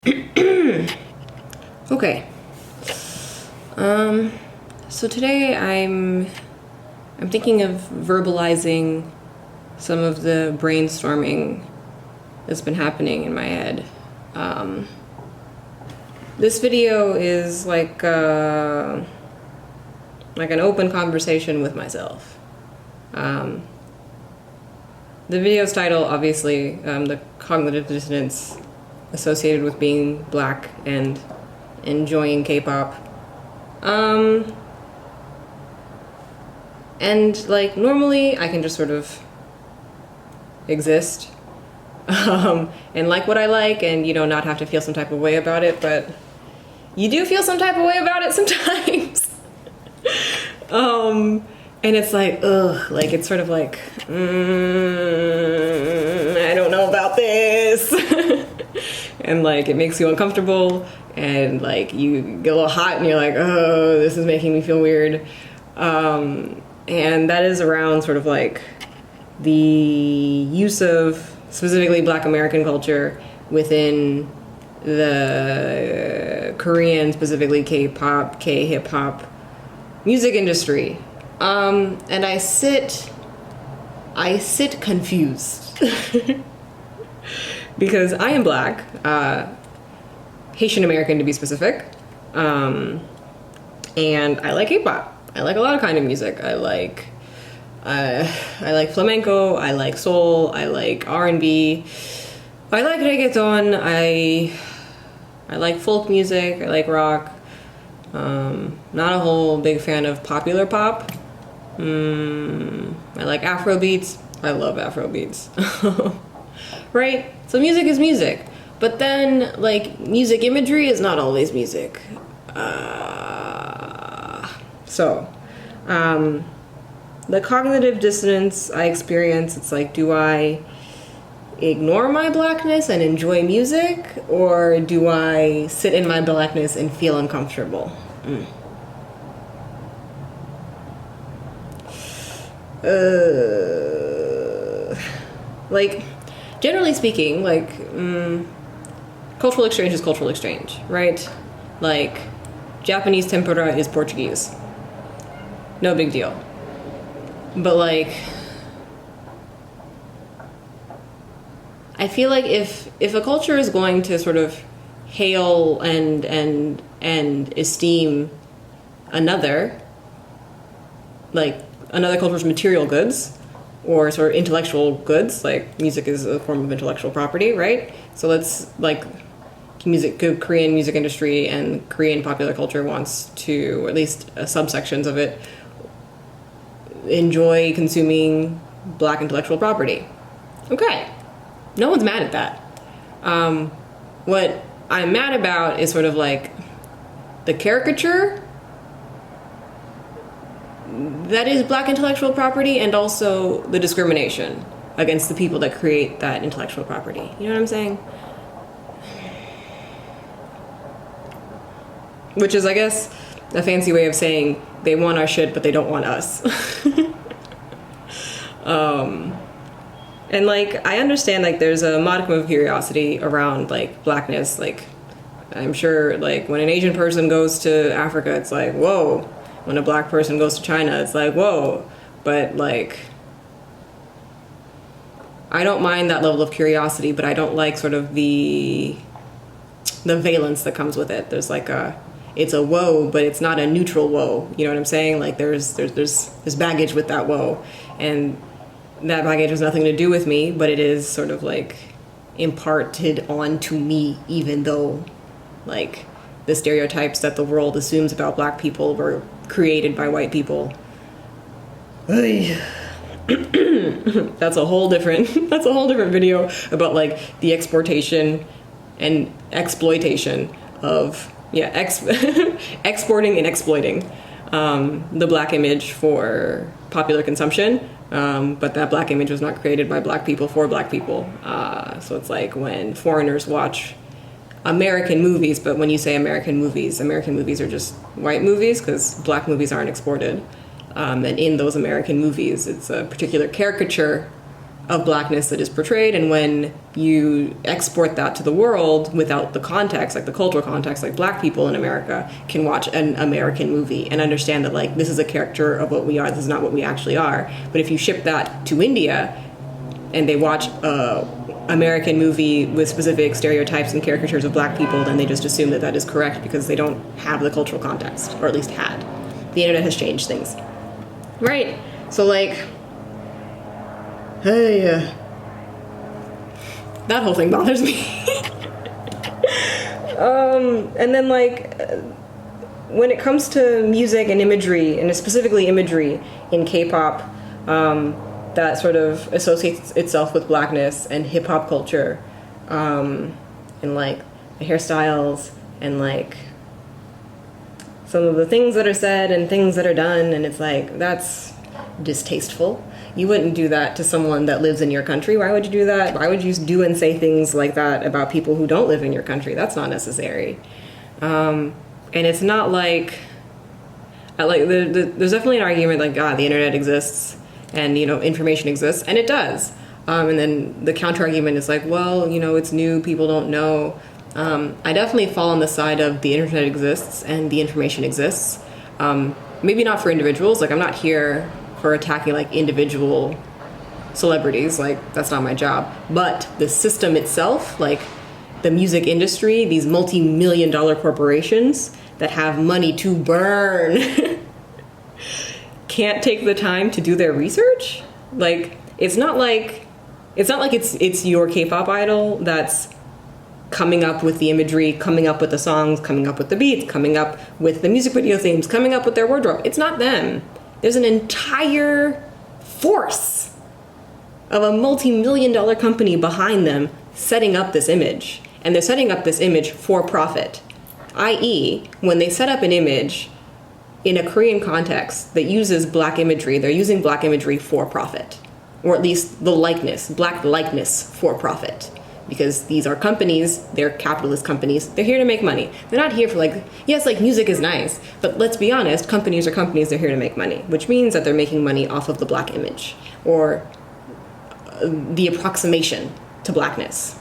Okay. So today I'm thinking of verbalizing some of the brainstorming that's been happening in my head. This video is like an open conversation with myself. The video's title, obviously, the cognitive dissonance associated with being black and enjoying K-pop. And like normally I can just sort of exist and like what I like and, you know, not have to feel some type of way about it, but you do feel some type of way about it sometimes. And it's like, ugh, like it's sort of like, I don't know about this. And like it makes you uncomfortable and like you get a little hot and you're like, oh, this is making me feel weird. And that is around sort of like the use of specifically Black American culture within the Korean, specifically K-pop, K-hip hop music industry. And I sit confused because I am black, Haitian American to be specific, and I like K-pop. I like a lot of kind of music. I like flamenco. I like soul. I like R&B. I like reggaeton. I like folk music. I like rock. Not a whole big fan of popular pop. I like Afro beats. I love Afro beats. Right? So music is music. But then, like, music imagery is not always music. The cognitive dissonance I experience, it's like, do I ignore my blackness and enjoy music? Or do I sit in my blackness and feel uncomfortable? Like, generally speaking, like, cultural exchange is cultural exchange, right? Like, Japanese tempura is Portuguese. No big deal. But like, I feel like if a culture is going to sort of hail and esteem another, like another culture's material goods or sort of intellectual goods, like music is a form of intellectual property, right? So let's like Korean music industry and Korean popular culture wants to, or at least subsections of it, enjoy consuming black intellectual property. Okay, no one's mad at that. What I'm mad about is sort of like the caricature that is black intellectual property and also the discrimination against the people that create that intellectual property. You know what I'm saying? Which is, I guess, a fancy way of saying they want our shit, but they don't want us. And like, I understand like there's a modicum of curiosity around like blackness. Like, I'm sure like when an Asian person goes to Africa, it's like, whoa. When a black person goes to China, it's like, whoa. But like, I don't mind that level of curiosity, but I don't like sort of the valence that comes with it. There's like it's a woe, but it's not a neutral woe. You know what I'm saying? Like there's baggage with that woe, and that baggage has nothing to do with me, but it is sort of like imparted onto me, even though like the stereotypes that the world assumes about black people were created by white people. That's a whole different video about like the exportation and exploitation of exporting and exploiting the black image for popular consumption, but that black image was not created by black people for black people. So it's like when foreigners watch American movies, but when you say American movies are just white movies because black movies aren't exported. And in those American movies, it's a particular caricature of blackness that is portrayed, and when you export that to the world without the context, like the cultural context, like black people in America can watch an American movie and understand that like this is a caricature of what we are, this is not what we actually are. But if you ship that to India and they watch a American movie with specific stereotypes and caricatures of black people, then they just assume that that is correct because they don't have the cultural context, or at least had. The internet has changed things. Right? So like, hey, that whole thing bothers me. And then like, when it comes to music and imagery, and specifically imagery in K-pop, that sort of associates itself with blackness and hip-hop culture, and like the hairstyles and like some of the things that are said and things that are done, and it's like, that's distasteful. You wouldn't do that to someone that lives in your country. Why would you do that? Why would you do and say things like that about people who don't live in your country? That's not necessary. And it's not like there's definitely an argument like, God, the internet exists and, you know, information exists, and it does. And then the counter argument is like, well, you know, it's new, people don't know. I definitely fall on the side of the internet exists and the information exists. Maybe not for individuals. Like, I'm not here for attacking like individual celebrities, like that's not my job. But the system itself, like the music industry, these multi-million-dollar corporations that have money to burn can't take the time to do their research. Like, it's not like it's your K-pop idol that's coming up with the imagery, coming up with the songs, coming up with the beats, coming up with the music video themes, coming up with their wardrobe. It's not them. There's an entire force of a multi-million-dollar company behind them setting up this image. And they're setting up this image for profit. i.e., when they set up an image in a Korean context that uses black imagery, they're using black imagery for profit. Or at least the likeness, black likeness for profit. Because these are companies, they're capitalist companies, they're here to make money. They're not here for like, yes, like music is nice, but let's be honest, companies are companies, they're here to make money, which means that they're making money off of the black image, or the approximation to blackness.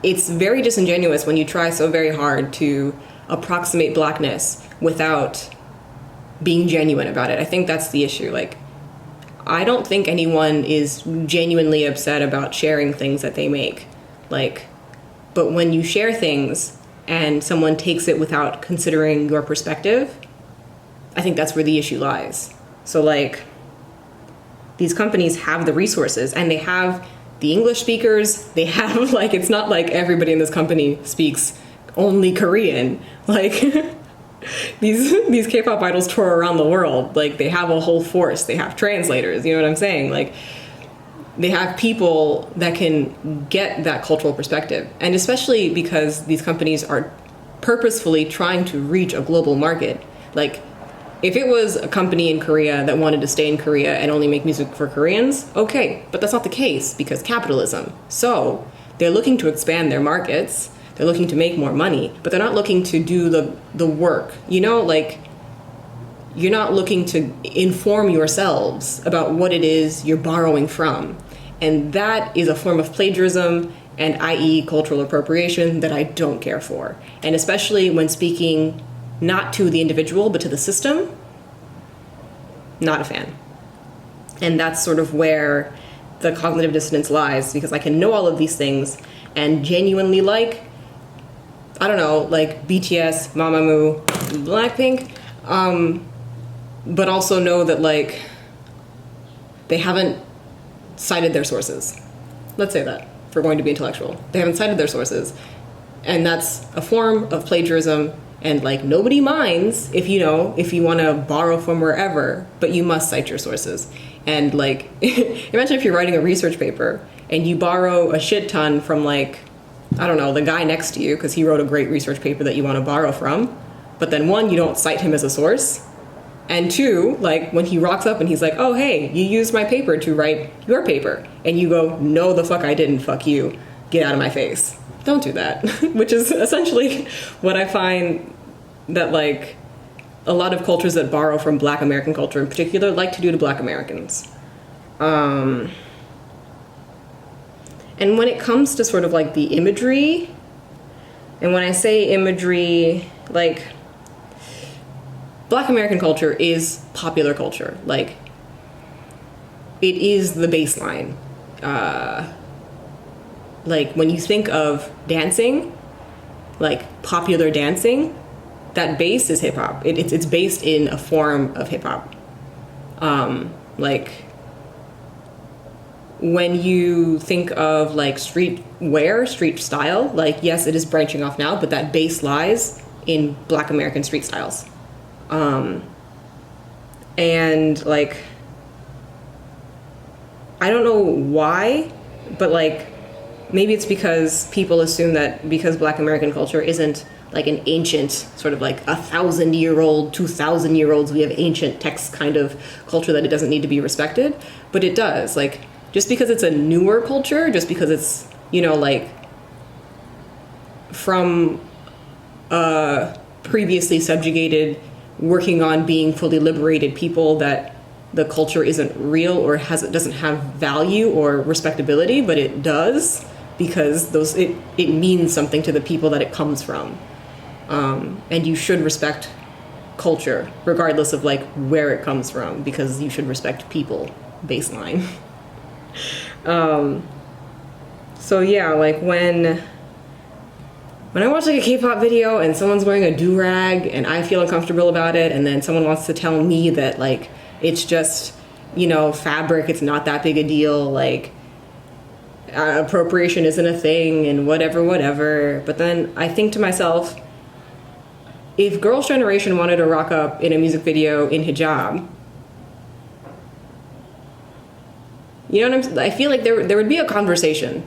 It's very disingenuous when you try so very hard to approximate blackness without being genuine about it. I think that's the issue. Like, I don't think anyone is genuinely upset about sharing things that they make. Like, but when you share things and someone takes it without considering your perspective, I think that's where the issue lies. So like, these companies have the resources and they have the English speakers, they have like, it's not like everybody in this company speaks only Korean. Like, these K-pop idols tour around the world. Like, they have a whole force. They have translators, you know what I'm saying? Like, they have people that can get that cultural perspective. And especially because these companies are purposefully trying to reach a global market. Like, if it was a company in Korea that wanted to stay in Korea and only make music for Koreans, okay, but that's not the case because capitalism. So they're looking to expand their markets. They're looking to make more money, but they're not looking to do the work. You know, like, you're not looking to inform yourselves about what it is you're borrowing from. And that is a form of plagiarism and i.e. cultural appropriation that I don't care for. And especially when speaking not to the individual, but to the system, not a fan. And that's sort of where the cognitive dissonance lies, because I can know all of these things and genuinely like, I don't know, like BTS, Mamamoo, Blackpink, but also know that like they haven't cited their sources. Let's say that, if we're going to be intellectual. They haven't cited their sources. And that's a form of plagiarism. And like, nobody minds if you want to borrow from wherever, but you must cite your sources. And like, imagine if you're writing a research paper and you borrow a shit ton from like, I don't know, the guy next to you because he wrote a great research paper that you want to borrow from. But then one, you don't cite him as a source. And two, like when he rocks up and he's like, oh, hey, you used my paper to write your paper. And you go, no, the fuck I didn't, fuck you. Get out of my face. Don't do that. Which is essentially what I find that like a lot of cultures that borrow from Black American culture in particular like to do to Black Americans. And when it comes to sort of like the imagery, and when I say imagery, like, Black American culture is popular culture. Like, it is the baseline. Like, when you think of dancing, like popular dancing, that base is hip hop. It's based in a form of hip hop. Like, when you think of like street wear, street style, like, yes, it is branching off now, but that base lies in Black American street styles. And like, I don't know why, but like, maybe it's because people assume that because Black American culture isn't like an ancient sort of like 1,000-year-old, 2,000-year-olds, we have ancient texts kind of culture, that it doesn't need to be respected, but it does. Like, just because it's a newer culture, just because it's, you know, like from previously subjugated, working on being fully liberated people, that the culture isn't real or doesn't have value or respectability, but it does, because it means something to the people that it comes from. And you should respect culture regardless of like where it comes from, because you should respect people, baseline. So yeah, like when I watch like a K-pop video and someone's wearing a do-rag and I feel uncomfortable about it, and then someone wants to tell me that like it's just, you know, fabric, it's not that big a deal, like appropriation isn't a thing and whatever. But then I think to myself, if Girls' Generation wanted to rock up in a music video in hijab, you know what I feel like there would be a conversation.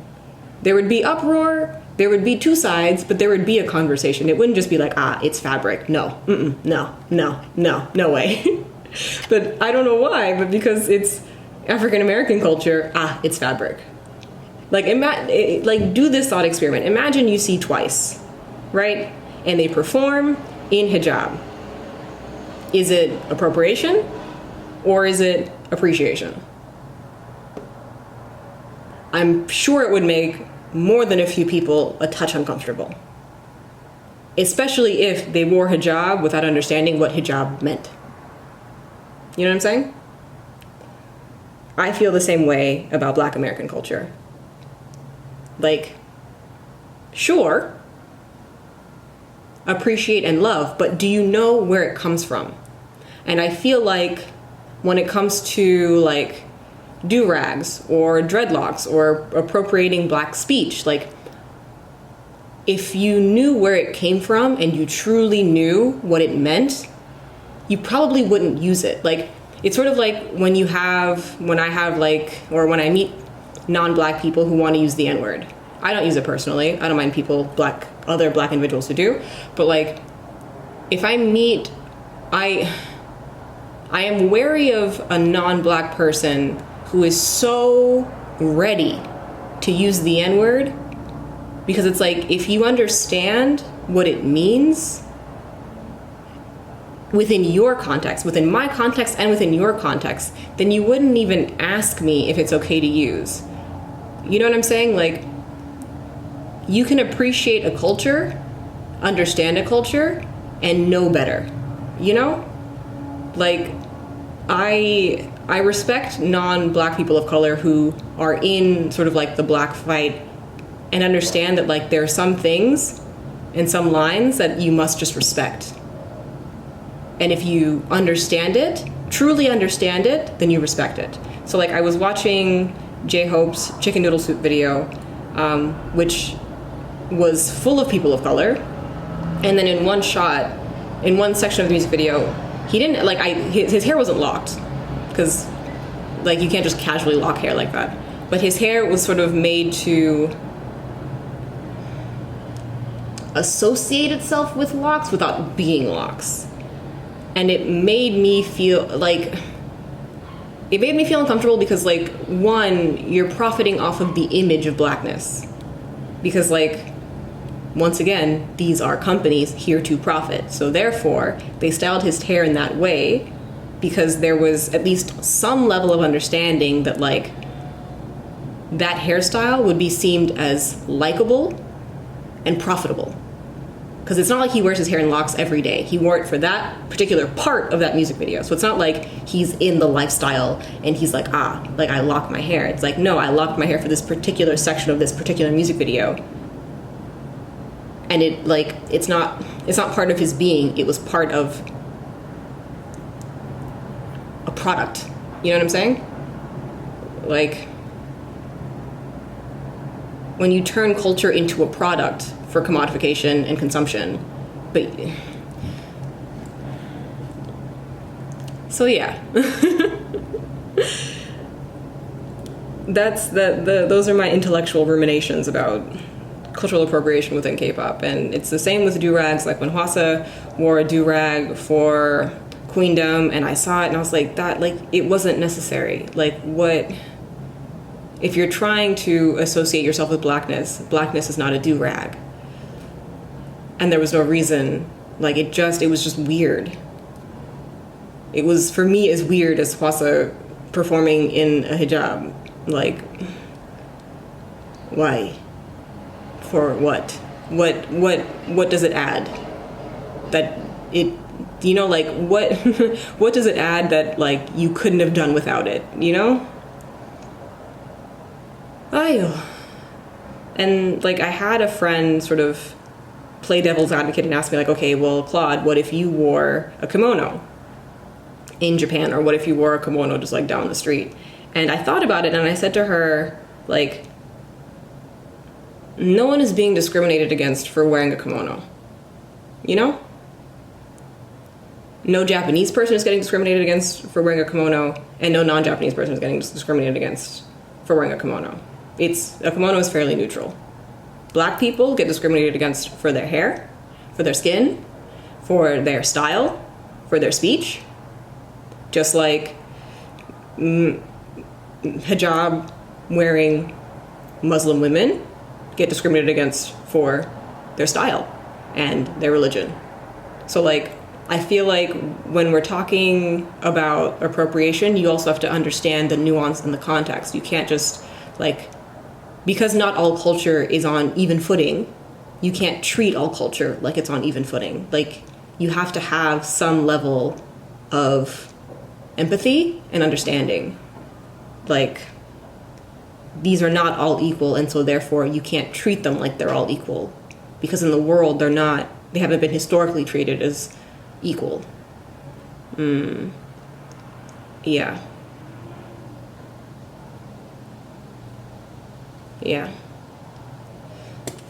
There would be uproar, there would be two sides, but there would be a conversation. It wouldn't just be like, it's fabric. No, no way. But I don't know why, but because it's African American culture, it's fabric. Like, do this thought experiment. Imagine you see Twice, right? And they perform in hijab. Is it appropriation or is it appreciation? I'm sure it would make more than a few people a touch uncomfortable. Especially if they wore hijab without understanding what hijab meant. You know what I'm saying? I feel the same way about Black American culture. Like, sure, appreciate and love, but do you know where it comes from? And I feel like when it comes to like do-rags or dreadlocks or appropriating Black speech, like, if you knew where it came from and you truly knew what it meant, you probably wouldn't use it. Like, it's sort of like when I meet non-Black people who want to use the N-word. I don't use it personally. I don't mind other Black individuals who do. But like, if I meet, I am wary of a non-Black person who is so ready to use the N-word, because it's like, if you understand what it means within your context, within my context and within your context, then you wouldn't even ask me if it's okay to use. You know what I'm saying? Like, you can appreciate a culture, understand a culture, and know better. You know? Like, I respect non-Black people of color who are in sort of like the Black fight and understand that like there are some things and some lines that you must just respect. And if you understand it, truly understand it, then you respect it. So like, I was watching J-Hope's chicken noodle soup video, which was full of people of color. And then in one section of the music video, he didn't, like, his hair wasn't locked, because like, you can't just casually lock hair like that. But his hair was sort of made to associate itself with locks without being locks. And it made me feel uncomfortable because, like, one, you're profiting off of the image of Blackness. Because, like, once again, these are companies here to profit. So therefore, they styled his hair in that way because there was at least some level of understanding that like that hairstyle would be seen as likable and profitable. Because it's not like he wears his hair in locks every day. He wore it for that particular part of that music video. So it's not like he's in the lifestyle and he's like, like I lock my hair. It's like, no, I locked my hair for this particular section of this particular music video. And it like, it's not part of his being. It was part of a product. You know what I'm saying? Like, when you turn culture into a product for commodification and consumption, but so yeah. Those are my intellectual ruminations about cultural appropriation within K-pop. And it's the same with do-rags. Like when Hwasa wore a do-rag for Queendom and I saw it and I was like, that, like, it wasn't necessary. Like, what, if you're trying to associate yourself with blackness is not a do-rag. And there was no reason. Like, it was just weird. It was, for me, as weird as Hwasa performing in a hijab. Like, why? For what? What does it add? That it, you know, like, what what does it add that, like, you couldn't have done without it, you know? And, like, I had a friend sort of play devil's advocate and ask me, like, okay, well, Claude, what if you wore a kimono in Japan? Or what if you wore a kimono just, like, down the street? And I thought about it and I said to her, like, no one is being discriminated against for wearing a kimono, you know? No Japanese person is getting discriminated against for wearing a kimono, and no non-Japanese person is getting discriminated against for wearing a kimono. A kimono is fairly neutral. Black people get discriminated against for their hair, for their skin, for their style, for their speech, just like hijab wearing Muslim women get discriminated against for their style and their religion. So, like, I feel like when we're talking about appropriation, you also have to understand the nuance and the context. You can't just, like, because not all culture is on even footing, you can't treat all culture like it's on even footing. Like, you have to have some level of empathy and understanding. Like, these are not all equal, and so therefore you can't treat them like they're all equal. Because in the world, they haven't been historically treated as equal. Yeah. Yeah.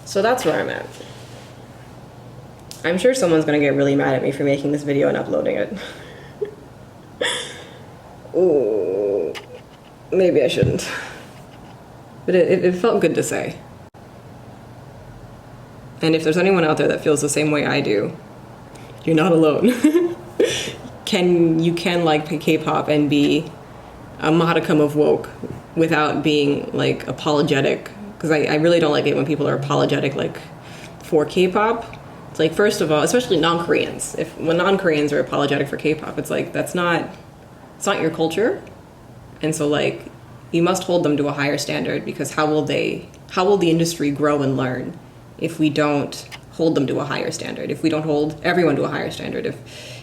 So that's where I'm at. I'm sure someone's gonna get really mad at me for making this video and uploading it. Oh, maybe I shouldn't. But it felt good to say. And if there's anyone out there that feels the same way I do, you're not alone. You can like K-pop and be a modicum of woke without being, like, apologetic. Because I really don't like it when people are apologetic, like, for K-pop. It's like, first of all, especially non-Koreans. When non-Koreans are apologetic for K-pop, it's like, it's not your culture. And so, like, you must hold them to a higher standard, because how will the industry grow and learn if we don't hold them to a higher standard, if we don't hold everyone to a higher standard,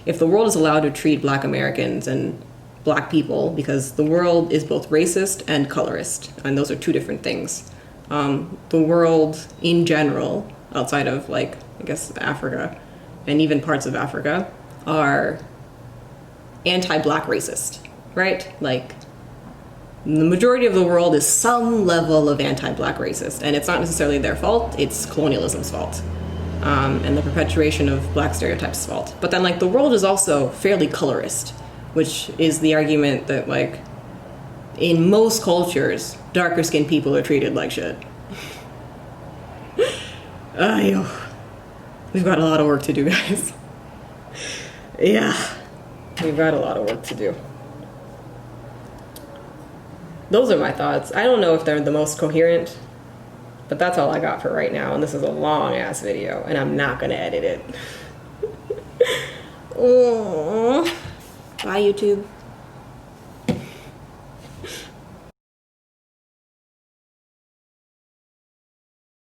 if the world is allowed to treat Black Americans and Black people, because the world is both racist and colorist, and those are two different things. The world in general, outside of, like, I guess Africa, and even parts of Africa, are anti-Black racist, right? Like, the majority of the world is some level of anti-Black racist, and it's not necessarily their fault, it's colonialism's fault. And the perpetuation of Black stereotypes' fault. But then, like, the world is also fairly colorist, which is the argument that, like, in most cultures, darker skinned people are treated like shit. We've got a lot of work to do, guys. Yeah, we've got a lot of work to do. Those are my thoughts. I don't know if they're the most coherent, but that's all I got for right now. And this is a long ass video, and I'm not gonna edit it. Oh. Bye, YouTube.